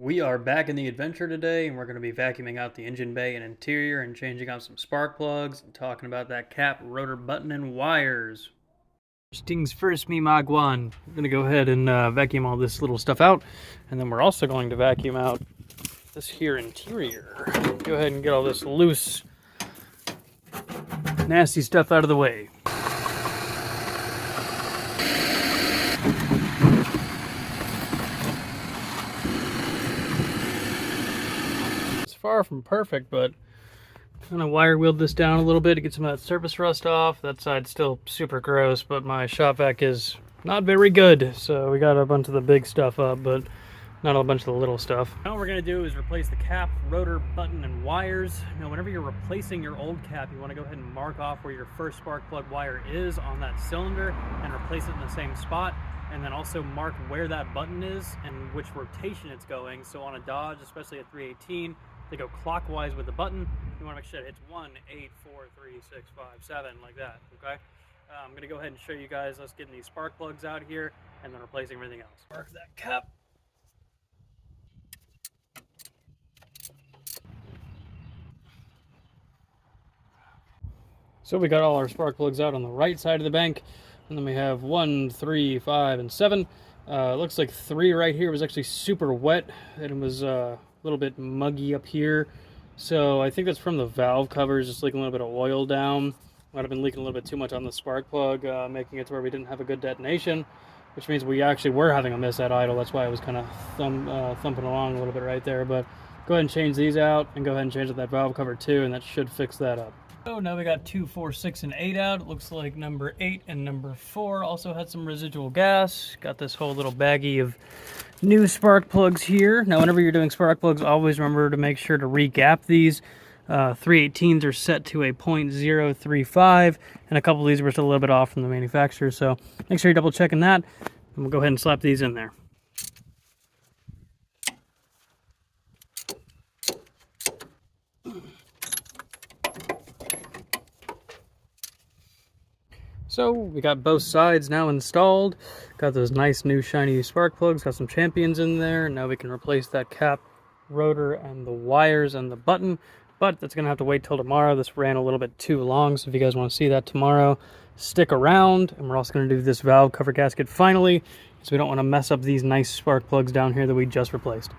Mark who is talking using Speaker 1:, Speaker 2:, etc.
Speaker 1: We are back in the adventure today, and we're going to be vacuuming out the engine bay and interior and changing out some spark plugs and talking about that cap, rotor button, and wires. First things first, me Magwan. I'm going to go ahead and vacuum all this little stuff out, and then we're also going to vacuum out this here interior. Go ahead and get all this loose, nasty stuff out of the way. Far from perfect, but kind of wire wheeled this down a little bit to get some of that surface rust off. That side's still super gross, but my shop vac is not very good, so we got a bunch of the big stuff up, but not a bunch of the little stuff. Now what we're going to do is replace the cap, rotor, button, and wires. Now whenever you're replacing your old cap, you want to go ahead and mark off where your first spark plug wire is on that cylinder and replace it in the same spot, and then also mark where that button is and which rotation it's going. So on a Dodge, especially at 318, they go clockwise with the button. You want to make sure it hits 1, 8, 4, 3, 6, 5, 7, like that, okay? I'm going to go ahead and show you guys us getting these spark plugs out here and then replacing everything else. Mark that cap. So we got all our spark plugs out on the right side of the bank, and then we have 1, 3, 5, and 7. Looks like 3 right here was actually super wet, and it was a little bit muggy up here. So I think that's from the valve covers, just leaking a little bit of oil down. Might have been leaking a little bit too much on the spark plug, making it to where we didn't have a good detonation, which means we actually were having a miss at idle. That's why I was kind of thumping along a little bit right there. But go ahead and change these out, and go ahead and change out that valve cover too, and that should fix that up. So now we got 2, 4, 6, and 8 out. It looks like number 8 and number 4 also had some residual gas. Got this whole little baggie of new spark plugs here. Now whenever you're doing spark plugs, always remember to make sure to re-gap these. 318s are set to a 0.035, and a couple of these were still a little bit off from the manufacturer, so make sure you're double checking that, and we'll go ahead and slap these in there. So we got both sides now installed. Got those nice new shiny spark plugs, got some champions in there. Now we can replace that cap, rotor, and the wires and the button, but that's gonna have to wait till tomorrow. This ran a little bit too long, so if you guys want to see that tomorrow, stick around. And we're also gonna do this valve cover gasket finally, so we don't want to mess up these nice spark plugs down here that we just replaced.